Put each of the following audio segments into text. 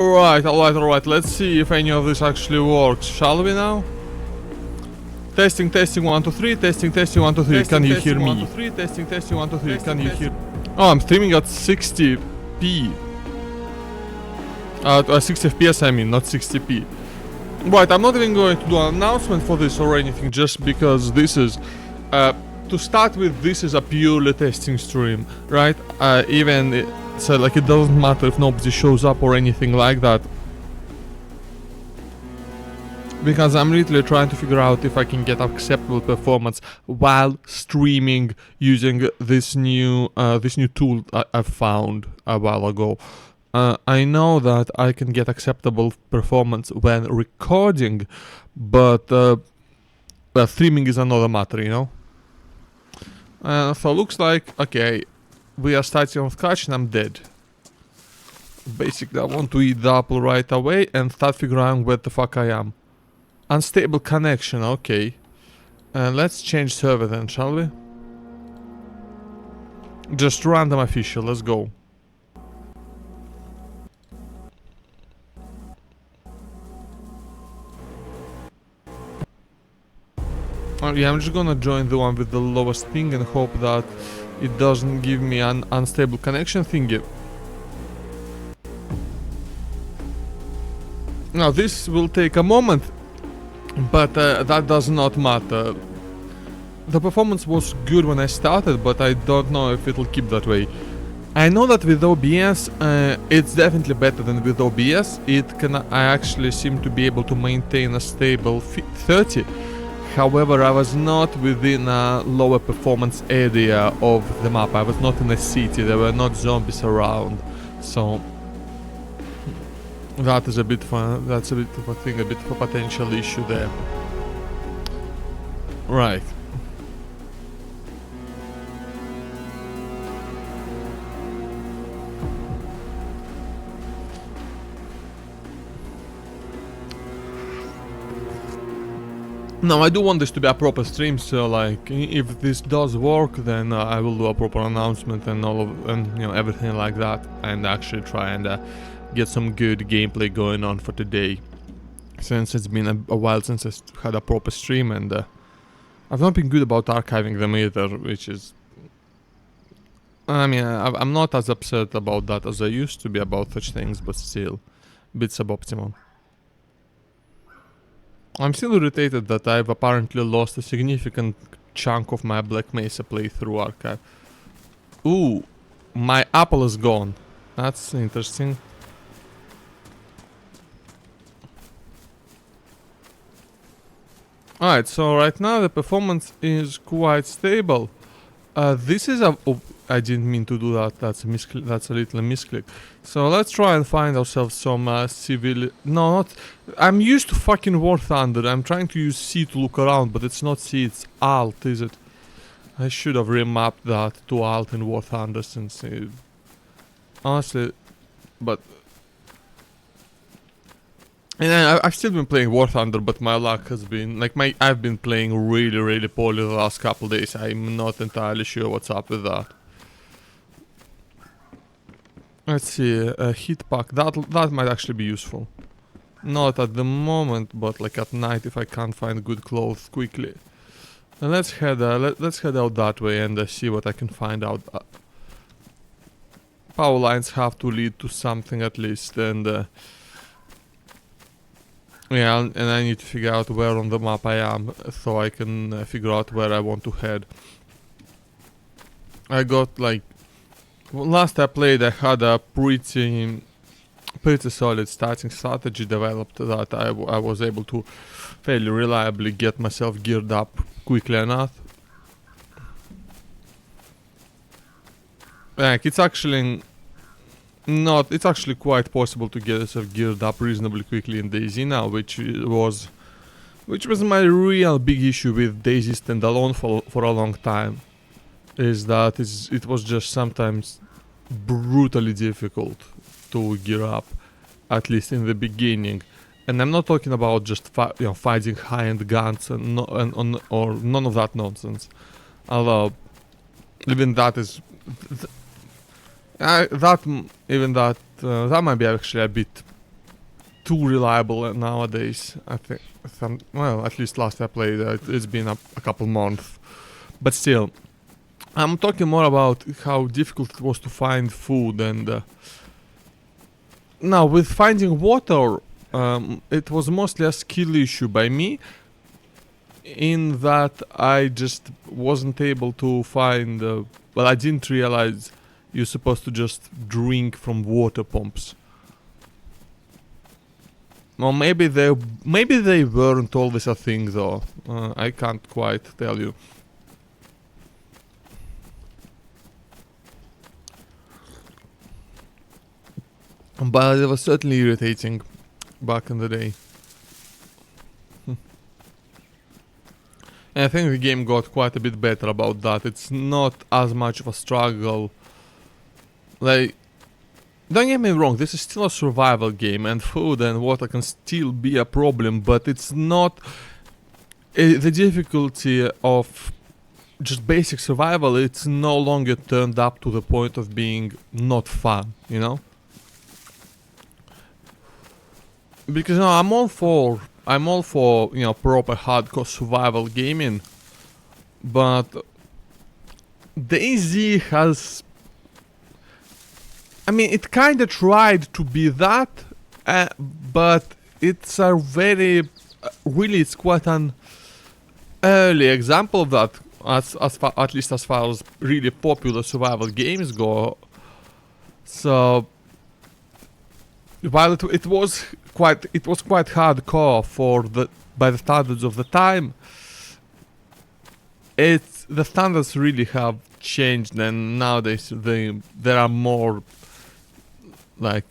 Alright, let's see if any of this actually works, shall we now? Testing, 1, 2, 3, testing, 1, 2, 3, can you hear me? 1, 2, 3, testing, 1, 2, 3, can you hear? Oh, I'm streaming at 60p. 60 FPS I mean, not 60p. Right, I'm not even going to do an announcement for this or anything, just because this is, to start with, this is a purely testing stream, right? So like it doesn't matter if nobody shows up or anything like that, because I'm literally trying to figure out if I can get acceptable performance while streaming using this new tool I found a while ago. I know that I can get acceptable performance when recording, but streaming is another matter, you know. So looks like okay. We are starting from scratch and I'm dead. Basically, I want to eat the apple right away and start figuring out where the fuck I am. Unstable connection, okay. Let's change server then, shall we? Just random official, let's go. Oh yeah, I'm just gonna join the one with the lowest ping and hope that it doesn't give me an unstable connection thingy. Now this will take a moment, but that does not matter. The performance was good when I started, but I don't know if it'll keep that way. I know that with OBS, it's definitely better than with OBS. I actually seem to be able to maintain a stable 30. However, I was not within a lower performance area of the map. I was not in a city, there were not zombies around. So that is a bit fun. That's a bit of a thing, a bit of a potential issue there. Right. Now I do want this to be a proper stream, so like if this does work, then I will do a proper announcement and you know, everything like that, and actually try and get some good gameplay going on for today, since it's been a while since I had a proper stream, and I've not been good about archiving them either, which is, I mean, I'm not as upset about that as I used to be about such things, but still, a bit suboptimal. I'm still irritated that I've apparently lost a significant chunk of my Black Mesa playthrough archive. Ooh, my apple is gone. That's interesting. Alright, so right now the performance is quite stable. This is a... Oh, I didn't mean to do that, that's a misclick, that's a little misclick. So let's try and find ourselves some civil... No, not... I'm used to fucking War Thunder, I'm trying to use C to look around, but it's not C, it's Alt, is it? I should have remapped that to Alt in War Thunder since... honestly, but... And I've still been playing War Thunder, but my luck has been... Like, I've been playing really poorly the last couple days. I'm not entirely sure what's up with that. Let's see, a heat pack. That might actually be useful. Not at the moment, but like at night if I can't find good clothes quickly. And let's head out that way and see what I can find out. Power lines have to lead to something at least, and yeah, and I need to figure out where on the map I am, so I can figure out where I want to head. I got like... Last I played I had a pretty solid starting strategy developed that I was able to fairly reliably get myself geared up quickly enough. Like, it's actually quite possible to get yourself geared up reasonably quickly in DayZ now, which was my real big issue with DayZ standalone for a long time. Is that it was just sometimes brutally difficult to gear up, at least in the beginning. And I'm not talking about just fighting high-end guns or none of that nonsense. Although even that is that might be actually a bit too reliable nowadays. I think, well, at least last I played, it's been a couple months. But still, I'm talking more about how difficult it was to find food. And now with finding water, it was mostly a skill issue by me, in that I just wasn't able to find, well, I didn't realize you're supposed to just drink from water pumps. Or maybe they weren't always a thing though. I can't quite tell you. But it was certainly irritating back in the day. And I think the game got quite a bit better about that. It's not as much of a struggle. Like, don't get me wrong, this is still a survival game, and food and water can still be a problem, but it's not... the difficulty of just basic survival, it's no longer turned up to the point of being not fun, you know? Because you know, I'm all for, you know, proper hardcore survival gaming, but DayZ has... I mean, it kinda tried to be that, but it's a very... really, it's quite an early example of that, at least as far as really popular survival games go. So... while it was quite hardcore by the standards of the time, the standards really have changed, and nowadays there are more, like,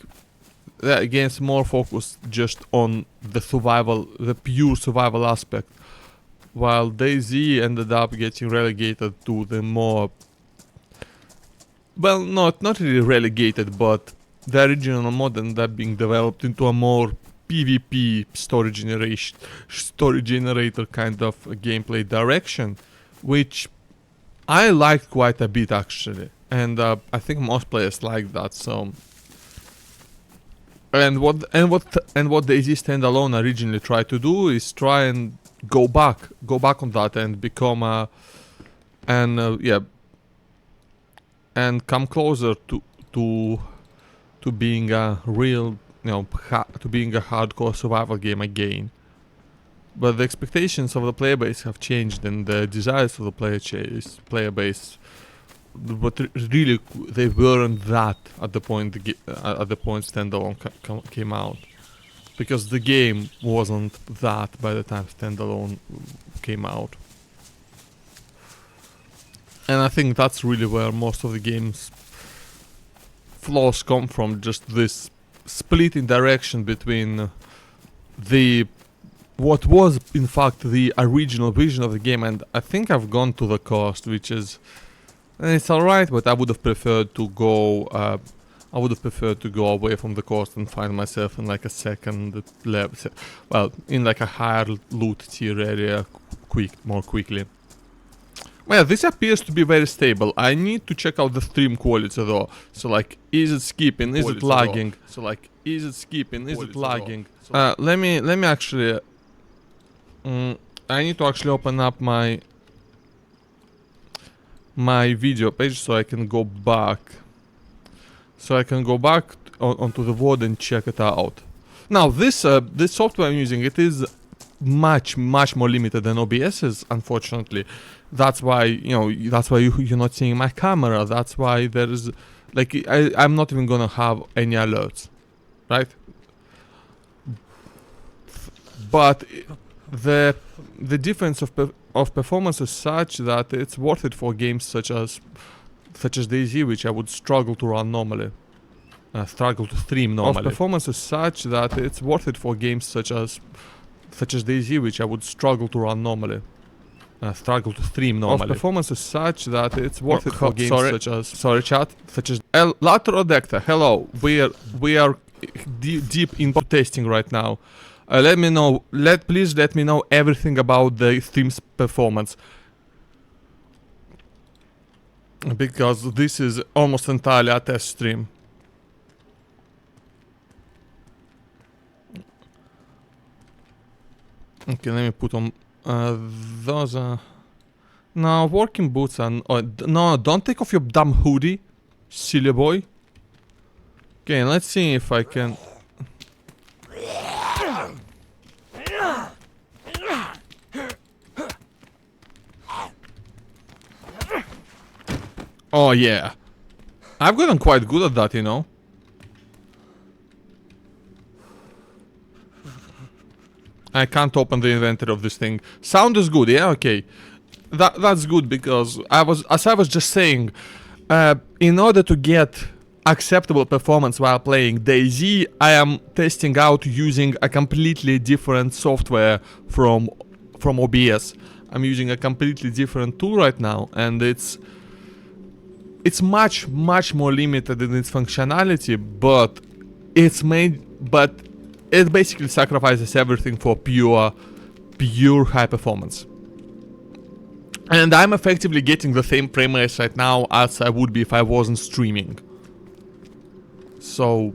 the games more focused just on the survival, the pure survival aspect, while DayZ ended up getting relegated to the more, well, not really relegated, but the original mod ended up being developed into a more PvP story generator kind of gameplay direction, which I liked quite a bit actually, and I think most players like that. So, and what DayZ standalone originally tried to do is try and go back on that and become and come closer to being a real, you know, to being a hardcore survival game again. But the expectations of the player base have changed, and the desires of the player base, but really they weren't that at the point standalone came out, because the game wasn't that by the time standalone came out. And I think that's really where most of the game's flaws come from, just this split in direction between what was in fact the original vision of the game, and I think I've gone to the cost, which is, it's alright, but I would have preferred to go away from the coast and find myself in like a second level, well, in like a higher loot tier area more quickly. Well, this appears to be very stable. I need to check out the stream quality though. So like, is it skipping? Is it lagging? Let me actually... I need to actually open up my video page so I can go back. Onto the VOD and check it out. Now this software I'm using, it is much more limited than OBS's, unfortunately. That's why, you know, you're not seeing my camera. That's why there's, like, I'm not even gonna have any alerts, right? But the difference of performance is such that it's worth it for games such as DayZ, which I would struggle to run normally. Struggle to stream normally. Performance is such that it's worth it for games such as DayZ, which I would struggle to run normally. Struggle to stream normally. Performance is such that it's worth it for games such as Laterodecta. Hello, we are deep into testing right now. Let me know. Please let me know everything about the stream's performance, because this is almost entirely a test stream. Okay, let me put on those. No, working boots and no, don't take off your dumb hoodie, silly boy. Okay, let's see if I can. Oh yeah, I've gotten quite good at that, you know. I can't open the inventory of this thing. Sound is good, yeah, okay. That's good because as I was just saying, in order to get acceptable performance while playing DayZ, I am testing out using a completely different software from OBS. I'm using a completely different tool right now, and it's much more limited in its functionality, but it basically sacrifices everything for pure high performance. And I'm effectively getting the same frame rates right now as I would be if I wasn't streaming. So,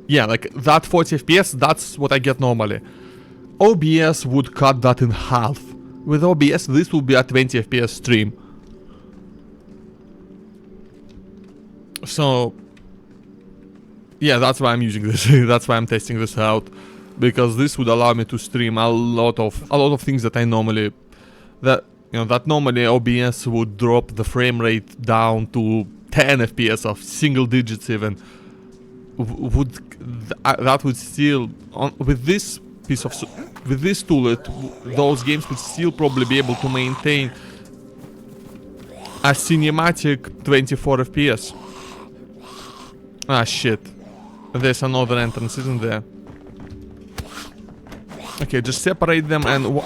yeah, like that 40 FPS, that's what I get normally. OBS would cut that in half. With OBS, this would be a 20 FPS stream. So, yeah, that's why I'm using this. That's why I'm testing this out, because this would allow me to stream a lot of things that I normally that normally OBS would drop the frame rate down to 10 FPS of single digits even. That would still with this tool, those games would still probably be able to maintain a cinematic 24 FPS. Ah shit. There's another entrance, isn't there? Okay, just separate them and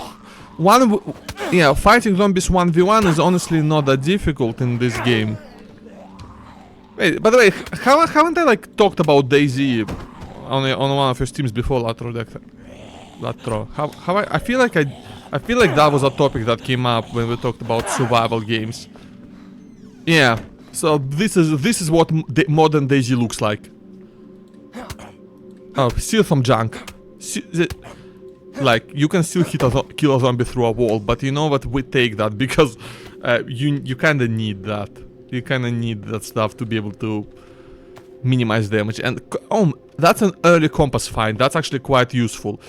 yeah, fighting zombies 1v1 is honestly not that difficult in this game. Wait, by the way, haven't I like talked about DayZ on one of your streams before, Latro? I feel like that was a topic that came up when we talked about survival games. Yeah, so this is what modern DayZ looks like. Oh, still some junk. Like, you can still kill a zombie through a wall, but you know what, we take that because you kinda need that. You kinda need that stuff to be able to minimize damage. And oh, that's an early compass find. That's actually quite useful.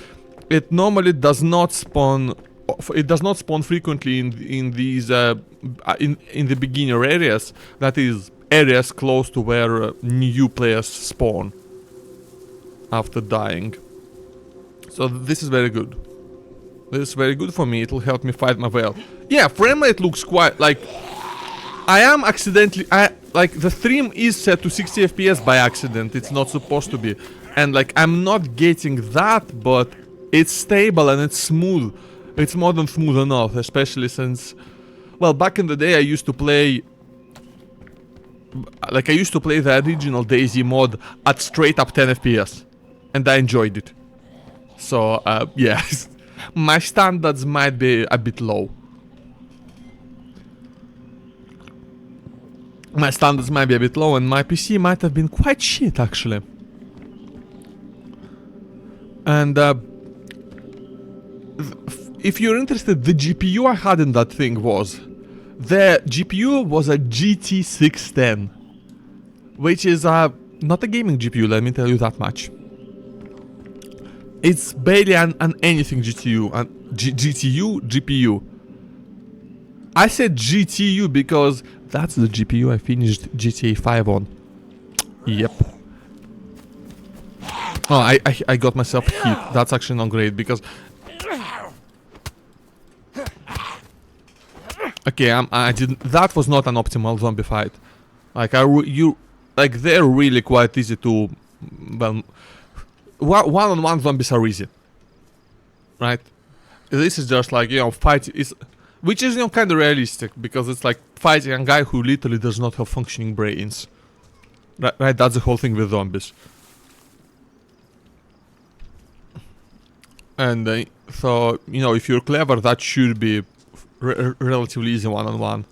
It normally does not spawn. It does not spawn frequently in these in the beginner areas. That is, areas close to where new players spawn after dying. So this is very good. This is very good for me. It'll help me fight my well. Yeah, frame rate looks quite like I am accidentally. Like the stream is set to 60 FPS by accident. It's not supposed to be, and like I'm not getting that, but it's stable and it's smooth. It's more than smooth enough, especially since, well, back in the day I used to play. Like I used to play the original DayZ mod at straight up 10 FPS, and I enjoyed it. So yeah, my standards might be a bit low. My standards might be a bit low, and my PC might have been quite shit actually. And if you're interested, the GPU I had in that thing was the GPU was a GT610, which is not a gaming GPU. Let me tell you that much. It's barely an anything GTU, GPU. I said GTU because that's the GPU I finished GTA 5 on. Yep. Oh, I got myself hit. That's actually not great because. Okay, I didn't. That was not an optimal zombie fight. Like they're really quite easy to. Well, one-on-one zombies are easy, right? This is just like, you know, which is, you know, kind of realistic because it's like fighting a guy who literally does not have functioning brains, right? That's the whole thing with zombies. And so, you know, if you're clever, that should be relatively easy one-on-one.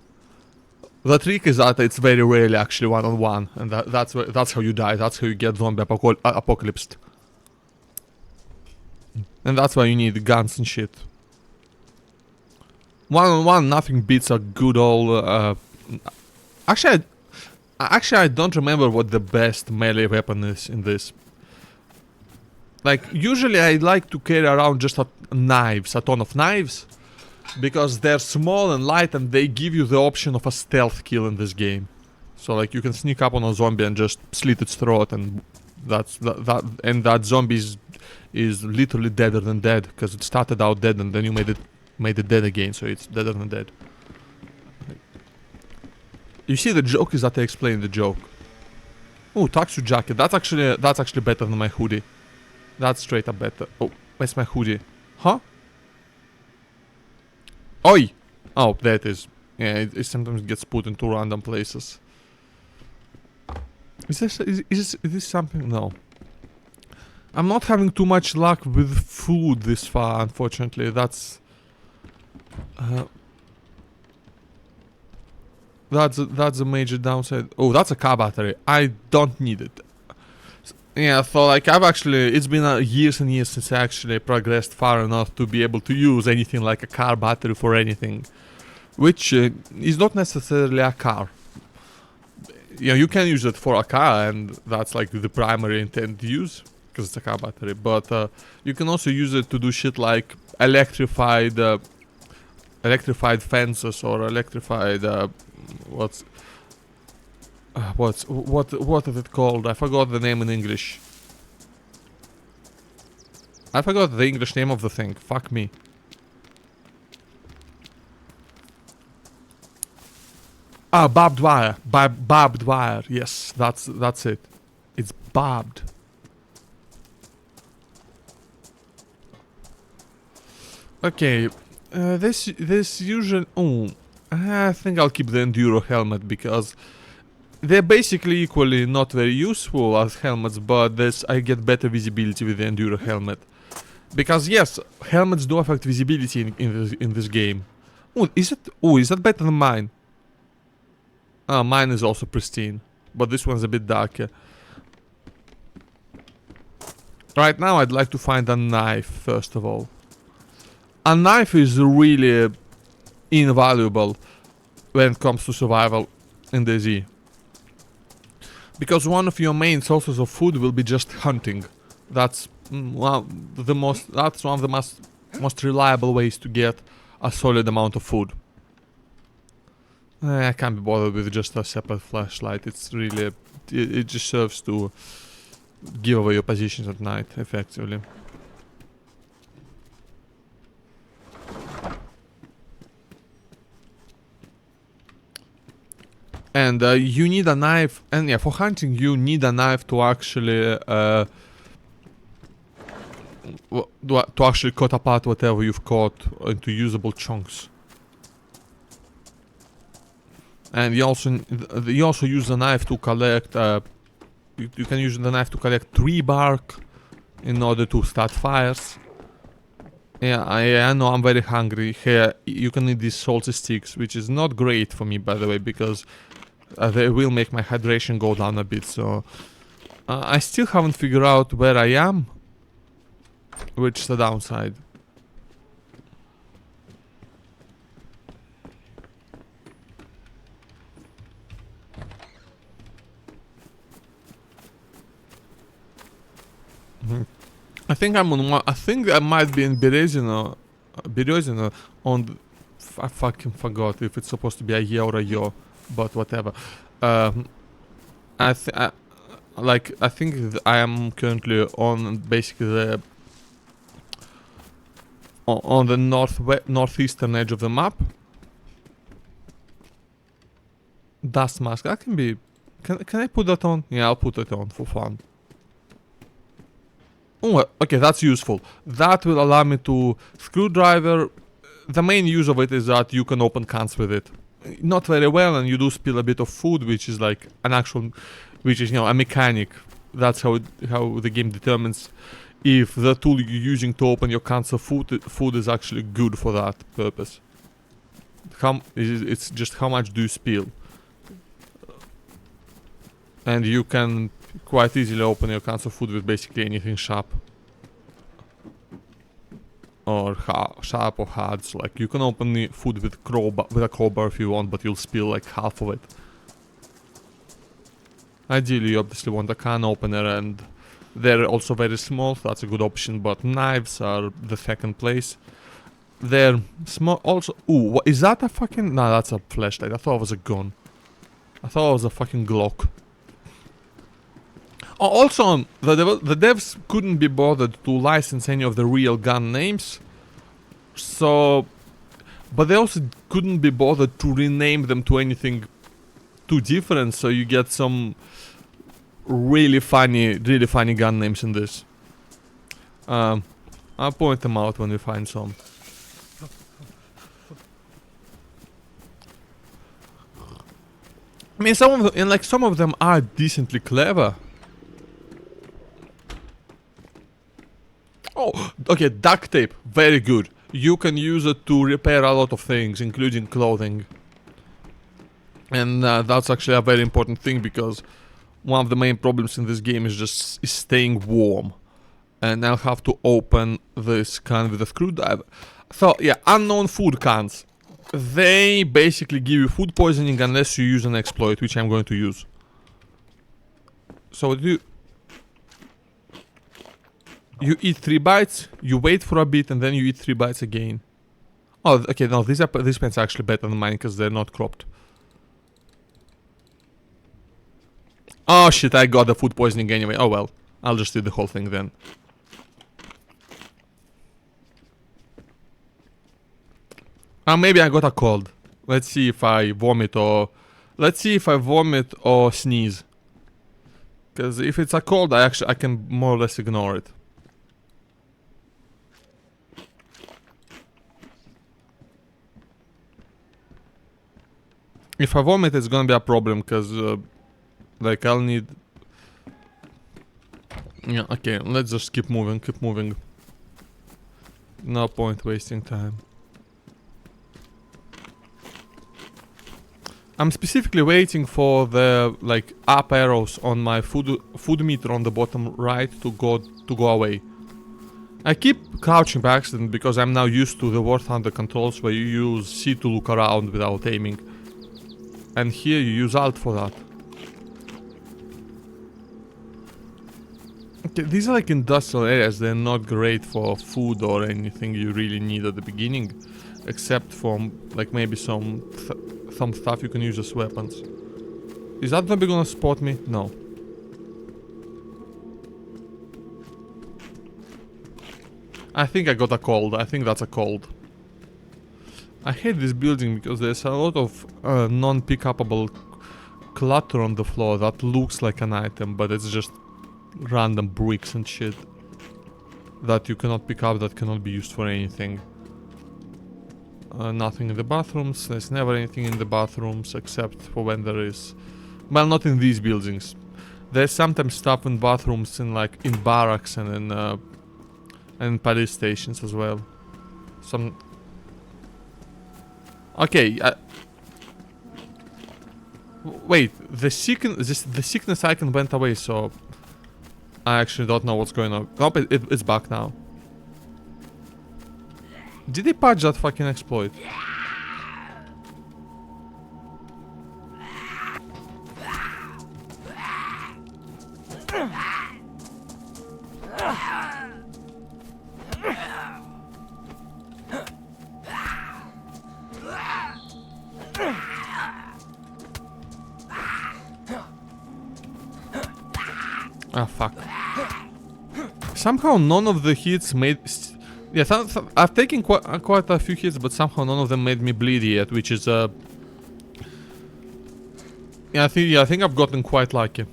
The trick is that it's very rarely actually one-on-one, and that's how you die. That's how you get zombie apocalypsed. And that's why you need guns and shit. 1-on-1, nothing beats a good old. Actually, I don't remember what the best melee weapon is in this. Like, usually I like to carry around just knives, a ton of knives, because they're small and light and they give you the option of a stealth kill in this game. So like you can sneak up on a zombie and just slit its throat, and that zombie is literally deader than dead, because it started out dead and then you made it dead again, so it's deader than dead. You see, the joke is that I explain the joke. Oh, tracksuit jacket. That's actually better than my hoodie. That's straight up better. Oh, where's my hoodie? Huh? Oi! Oh, there it is. Yeah, it sometimes gets put into random places. Is this something? No. I'm not having too much luck with food this far, unfortunately. That's a major downside. Oh, that's a car battery. I don't need it. Yeah, so like it's been years and years since I actually progressed far enough to be able to use anything like a car battery for anything. Which is not necessarily a car. Yeah, you can use it for a car, and that's like the primary intent use, because it's a car battery. But you can also use it to do shit like electrified fences, or electrified what is it called? I forgot the name in English. I forgot the English name of the thing. Fuck me. Ah, barbed wire. Barbed wire. Yes, that's it. It's barbed. Okay. This usually. Oh, I think I'll keep the enduro helmet, because they're basically equally not very useful as helmets, but I get better visibility with the enduro helmet. Because yes, helmets do affect visibility in this game. Oh, is that better than mine? Mine is also pristine, but this one's a bit darker. Right now I'd like to find a knife, first of all. A knife is really invaluable when it comes to survival in DayZ. Because one of your main sources of food will be just hunting. That's one of the most reliable ways to get a solid amount of food. I can't be bothered with just a separate flashlight. It's really... It just serves to give away your positions at night, effectively. And you need a knife, and yeah, for hunting you need a knife to actually cut apart whatever you've caught into usable chunks. And you also use the knife to collect. You can use the knife to collect tree bark in order to start fires. Yeah, I know I'm very hungry. Here, you can eat these salty sticks, which is not great for me, by the way, because they will make my hydration go down a bit. So I still haven't figured out where I am, which is the downside. I think I'm on one. I think I might be in Berezino on. I fucking forgot if it's supposed to be a year or a yo, but whatever. I think I am currently on basically on the northeastern edge of the map. Dust mask. That can be. Can I put that on? Yeah, I'll put it on for fun. Oh, okay, that's useful. That will allow me to screwdriver. The main use of it is that you can open cans with it. Not very well, and you do spill a bit of food, which is like an actual, which is, you know, a mechanic. That's how the game determines if the tool you're using to open your cans of food is actually good for that purpose. It's just how much do you spill, and you can quite easily open your cans of food with basically anything sharp. or sharp or hard. So, like, you can open the food with a crowbar if you want, but you'll spill like half of it. Ideally, you obviously want a can opener, and they're also very small, so that's a good option. But knives are the second place. They're small also. Ooh, what is that? A fucking? Nah, that's a flashlight. I thought it was a gun. I thought it was a fucking Glock. Oh, also, the devs couldn't be bothered to license any of the real gun names. So, but they also couldn't be bothered to rename them to anything too different. So you get some really funny gun names in this. I'll point them out when we find some. I mean, some of them are decently clever. Oh, okay, duct tape, very good. You can use it to repair a lot of things, including clothing. And that's actually a very important thing, because one of the main problems in this game is staying warm. And I'll have to open this can with a screwdriver. So, yeah, unknown food cans. They basically give you food poisoning unless you use an exploit, which I'm going to use. So you eat 3 bites, you wait for a bit, and then you eat 3 bites again. Oh, okay, no, these pants are actually better than mine because they're not cropped. Oh shit, I got the food poisoning anyway. Oh well, I'll just eat the whole thing then. Maybe I got a cold. Let's see if I vomit or... Let's see if I vomit or sneeze. Because if it's a cold, I can more or less ignore it. If I vomit, it's gonna be a problem, because... like, I'll need... Yeah, okay, let's just keep moving. No point wasting time. I'm specifically waiting for the, like, up arrows on my food meter on the bottom right to go away. I keep crouching by accident because I'm now used to the War Thunder controls where you use C to look around without aiming. And here you use Alt for that. Okay, these are like industrial areas, they're not great for food or anything you really need at the beginning. Except for, like, maybe some stuff you can use as weapons. Is that zombie gonna spot me? No. I think I got a cold. I think that's a cold. I hate this building because there's a lot of non-pick-upable clutter on the floor that looks like an item, but it's just random bricks and shit that you cannot pick up, that cannot be used for anything. Nothing in the bathrooms. There's never anything in the bathrooms except for when there is... Well, not in these buildings. There's sometimes stuff in bathrooms in, like, in barracks and in police stations as well. Some... Okay, wait, the sickness icon went away, so... I actually don't know what's going on. Nope, it's back now. Did he patch that fucking exploit? Ah, fuck. Somehow none of the hits made... Yeah, I've taken quite a few hits, but somehow none of them made me bleed yet, which is yeah, I think I've gotten quite lucky.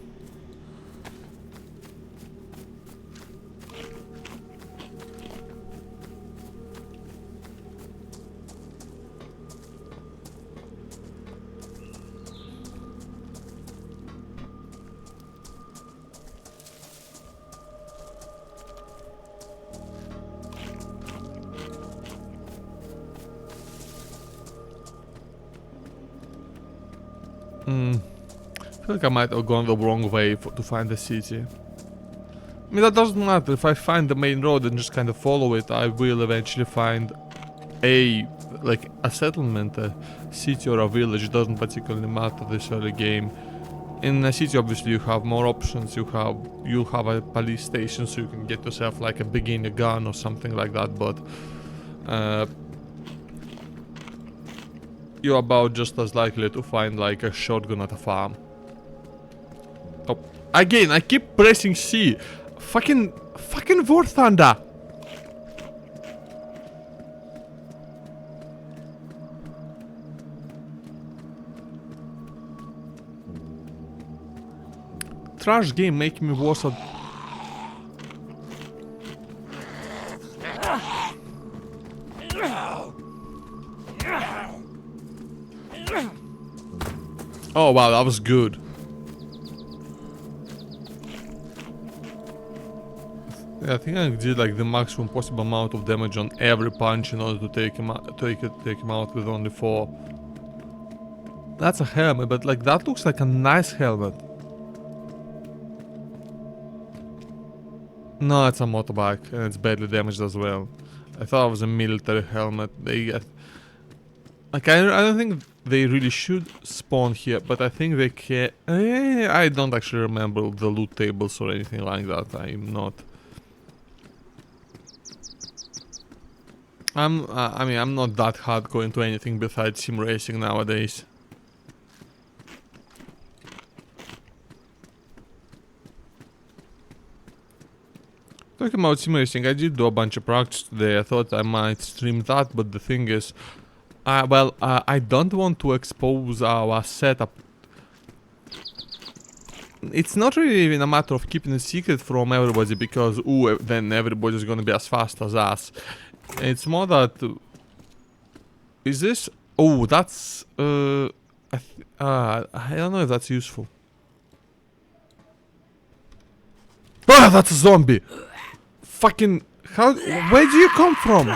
I feel like I might have gone the wrong way to find the city. mean, that doesn't matter. If I find the main road and just kind of follow it, I will eventually find like a settlement, a city or a village. It doesn't particularly matter this early game. In a city, obviously, you have more options. You'll have a police station, so you can get yourself like a beginner gun or something like that. But you're about just as likely to find like a shotgun at a farm. Oh, again, I keep pressing C. Fucking War Thunder. Trash game making me worse at... Oh wow, that was good. Yeah, I think I did like the maximum possible amount of damage on every punch in order to take him out, take him out with only 4. That's a helmet, but like that looks like a nice helmet. No, it's a motorbike and it's badly damaged as well. I thought it was a military helmet. Like I don't think they really should spawn here, but I think they can. I don't actually remember the loot tables or anything like that. I'm not. I mean, I'm not that hardcore into anything besides sim racing nowadays. Talking about sim racing, I did do a bunch of practice today. I thought I might stream that, but the thing is, I don't want to expose our setup. It's not really even a matter of keeping a secret from everybody because, then everybody's gonna be as fast as us. It's more that... Is this... Oh, that's... I don't know if that's useful. Ah, that's a zombie! Fucking... How... Where do you come from?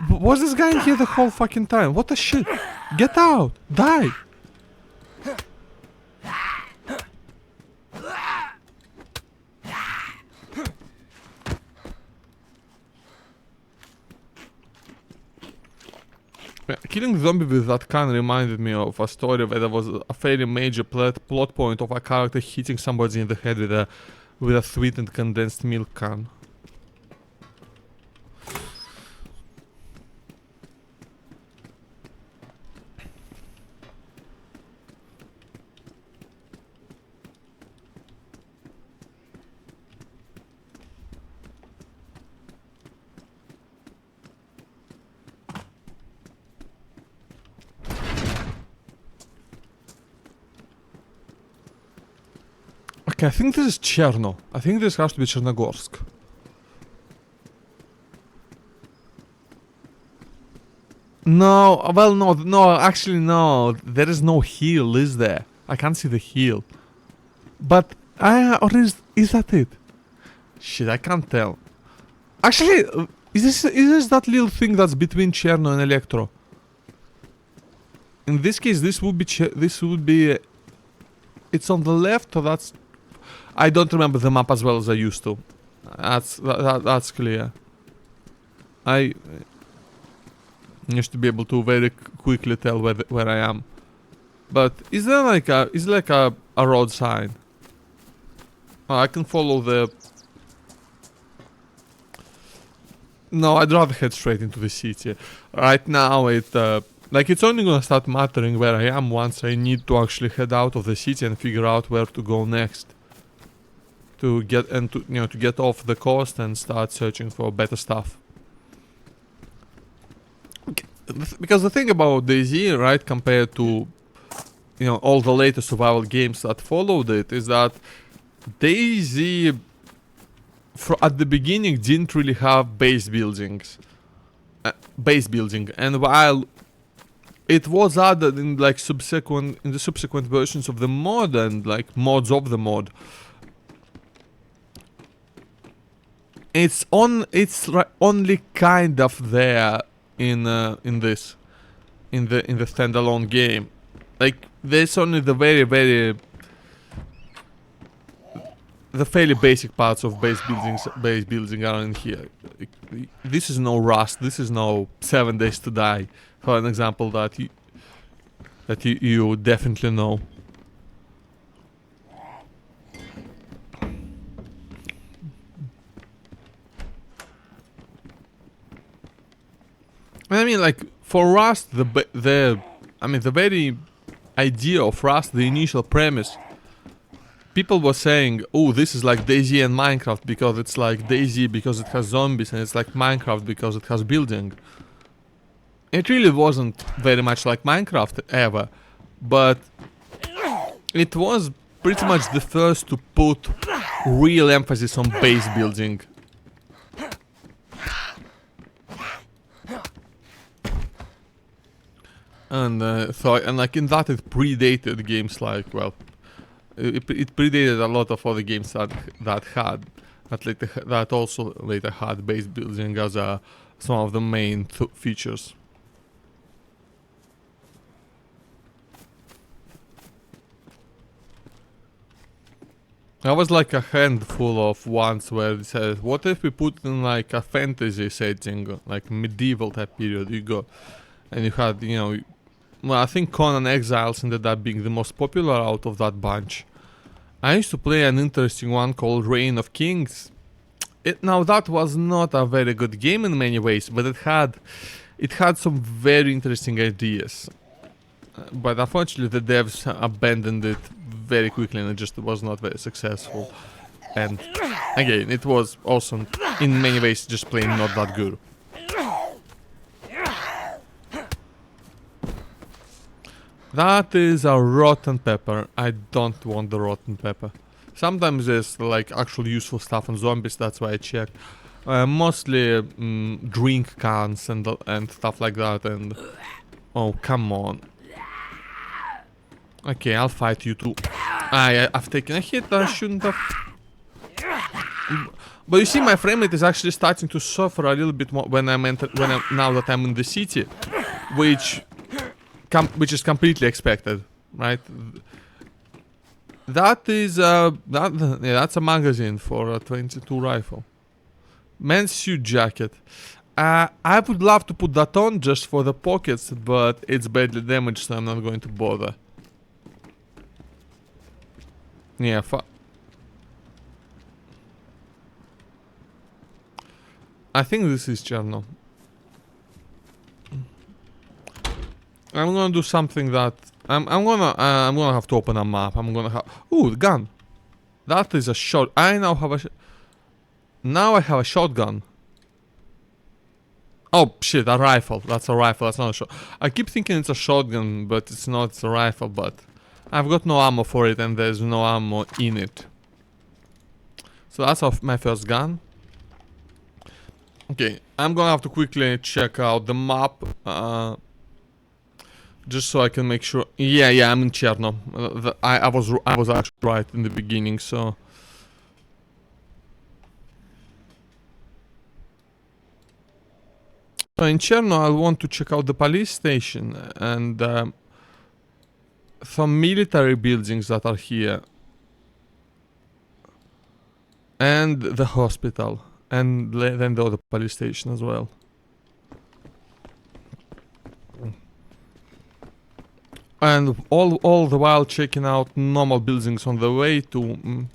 Was this guy in here the whole fucking time? What the shit? Get out! Die! Killing zombie with that can reminded me of a story where there was a fairly major plot point of a character hitting somebody in the head with a sweetened condensed milk can. Okay, I think this is Cherno. I think this has to be Chernogorsk. No, well, no, actually, no. There is no hill, is there? I can't see the hill. But, or is that it? Shit, I can't tell. Actually, is this that little thing that's between Cherno and Electro? In this case, this would be, it's on the left, or that's... I don't remember the map as well as I used to. That's clear. I used to be able to very quickly tell where I am. But is there like a road sign? Oh, I can follow the... No, I'd rather head straight into the city. Right now like it's only gonna start mattering where I am once I need to actually head out of the city and figure out where to go next. To get off the coast and start searching for better stuff. Because the thing about DayZ, right, compared to all the later survival games that followed it, is that DayZ at the beginning didn't really have base building, and while it was added in like the subsequent versions of the mod and like mods of the mod. It's only kind of there in the standalone game. Like there's only the very the fairly basic parts of base building are in here. This is no Rust. This is no 7 Days to Die. For an example that you definitely know. I mean, like for Rust, the very idea of Rust, the initial premise. People were saying, oh, this is like DayZ and Minecraft because it's like DayZ because it has zombies, and it's like Minecraft because it has building. It really wasn't very much like Minecraft ever, but it was pretty much the first to put real emphasis on base building. And like in that it predated games like, well, it predated a lot of other games that also later had base building as some of the main features. There was like a handful of ones where it says, what if we put in like a fantasy setting, like medieval type period, you go, and you had, you know, well, I think Conan Exiles ended up being the most popular out of that bunch. I used to play an interesting one called Reign of Kings. Now that was not a very good game in many ways, but it had some very interesting ideas. But unfortunately the devs abandoned it very quickly and it just was not very successful. And again, it was also in many ways just plain not that good. That is a rotten pepper. I don't want the rotten pepper. Sometimes there's like actual useful stuff on zombies, that's why I check. Mostly drink cans and stuff like that, and oh, come on. Okay, I'll fight you too. I've taken a hit, I shouldn't have. But you see, my frame rate is actually starting to suffer a little bit more when now that I'm in the city, which is completely expected, right? That is that's a magazine for a 22 rifle. Men's suit jacket. I would love to put that on just for the pockets, but it's badly damaged, so I'm not going to bother. Yeah, I think this is Cherno. I'm gonna do something that I'm gonna have to open a map. I'm gonna have the gun. That is a shot. I now have now I have a shotgun. Oh shit, a rifle. That's a rifle. That's not a shot. I keep thinking it's a shotgun, but it's not. It's a rifle. But I've got no ammo for it, and there's no ammo in it. So that's my first gun. Okay, I'm gonna have to quickly check out the map. Just so I can make sure. Yeah, I'm in Cherno. I was actually right in the beginning, so. So in Cherno, I want to check out the police station and some military buildings that are here, and the hospital, and then the other police station as well. And all the while checking out normal buildings on the way to...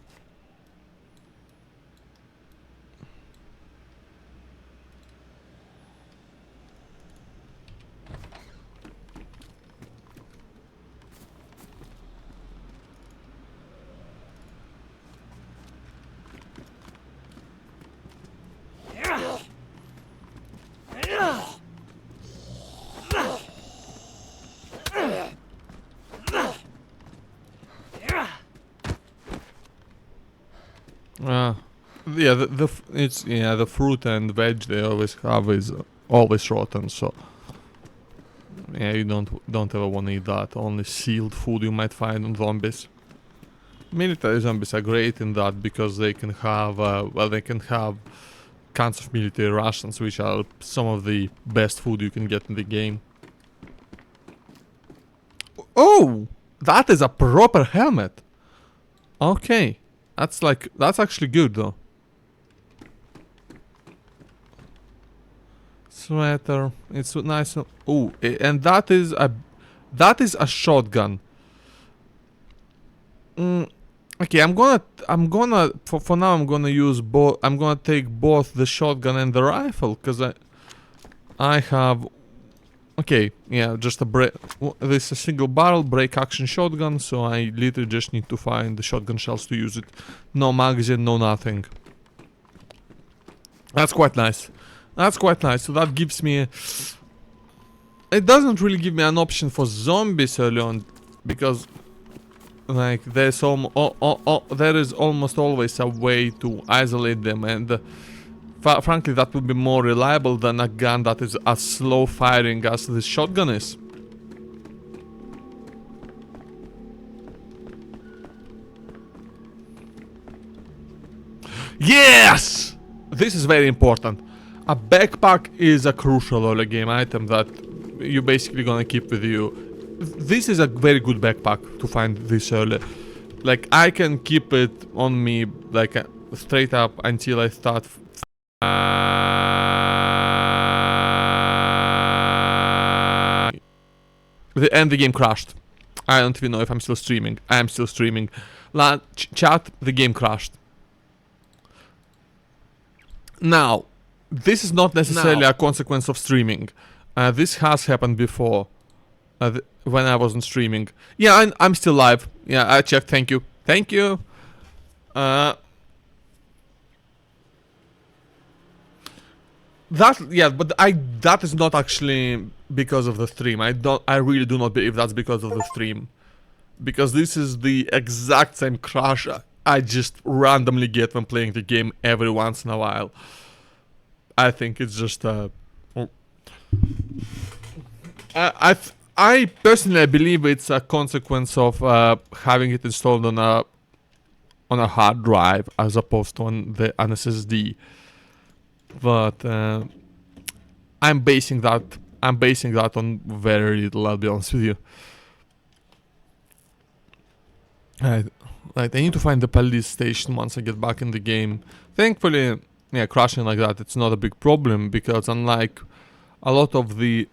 Yeah, the fruit and veg they always have is always rotten, so yeah, you don't ever want to eat that. Only sealed food you might find on zombies. Military zombies are great in that because they can have cans of military rations, which are some of the best food you can get in the game. Oh, that is a proper helmet. Okay. That's actually good though. Sweater, it's nice. Oh, and that is a shotgun. Okay, for now I'm gonna use both. I'm gonna take both the shotgun and the rifle, cause I have. Okay, yeah, just a break. This is a single barrel break action shotgun, so I literally just need to find the shotgun shells to use it. No magazine, no nothing. That's quite nice. That's quite nice. So that gives me. It doesn't really give me an option for zombies early on, because like there is almost always a way to isolate them, and frankly that would be more reliable than a gun that is as slow firing as this shotgun is. Yes! This is very important. A backpack is a crucial early game item that you're basically gonna keep with you. This is a very good backpack to find this early. Like, I can keep it on me, like, straight up until I start. And the game crashed. I don't even know if I'm still streaming. I am still streaming. Chat, the game crashed. Now, this is not necessarily a consequence of streaming. This has happened before. When I wasn't streaming. Yeah, I'm still live. Yeah, I checked. Thank you. Thank you. But that is not actually because of the stream. I really do not believe that's because of the stream. Because this is the exact same crash I just randomly get when playing the game every once in a while. I think it's just I personally believe it's a consequence of having it installed on a hard drive as opposed to on an SSD. But I'm basing that on very little, I'll be honest with you. Right, I need to find the police station once I get back in the game. Thankfully, yeah, crashing like that, it's not a big problem, because unlike a lot of the...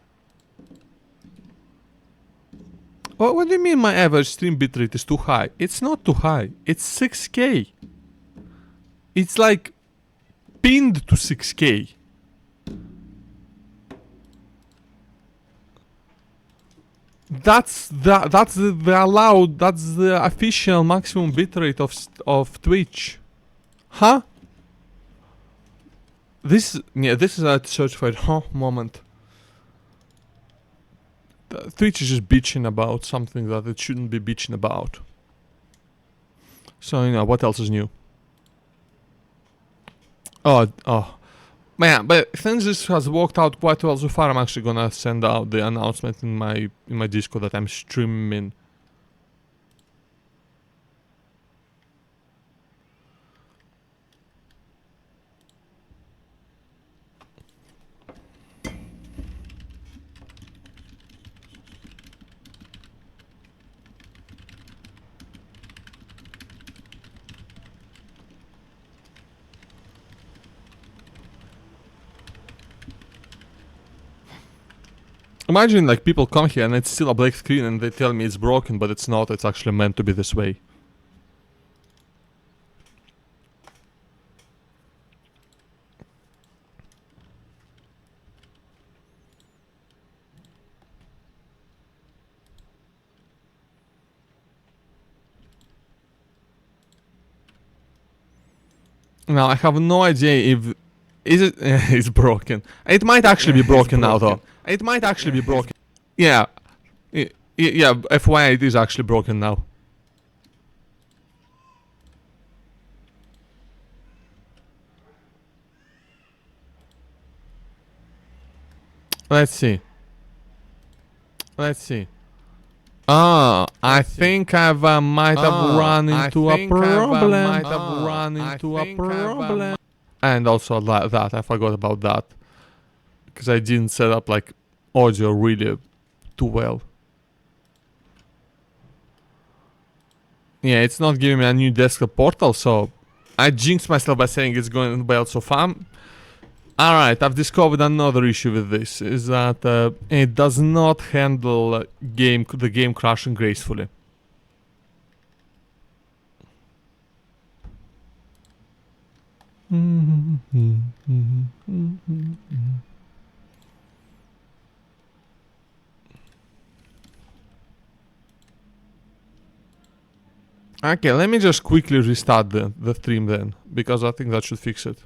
What do you mean my average stream bitrate is too high? It's not too high, it's 6K. It's like pinned to 6K. That's the official maximum bitrate of Twitch. Huh? This is a certified moment. Twitch is just bitching about something that it shouldn't be bitching about. So, what else is new? Oh. Man, but since this has worked out quite well so far, I'm actually gonna send out the announcement in my Discord that I'm streaming. Imagine like people come here and it's still a black screen and they tell me it's broken, but it's not, it's actually meant to be this way. Now I have no idea if... Is it... it's broken. It might actually be broken now though. It might actually be broken. Yeah. Yeah, FYI, it is actually broken now. Let's see. Ah, I think I might have run into a problem. And also that, I forgot about that. Because I didn't set up like audio really too well. Yeah, it's not giving me a new desktop portal, so I jinxed myself by saying it's going well so far. Alright, I've discovered another issue with this, is that it does not handle the game crashing gracefully. Okay, let me just quickly restart the stream then, because I think that should fix it.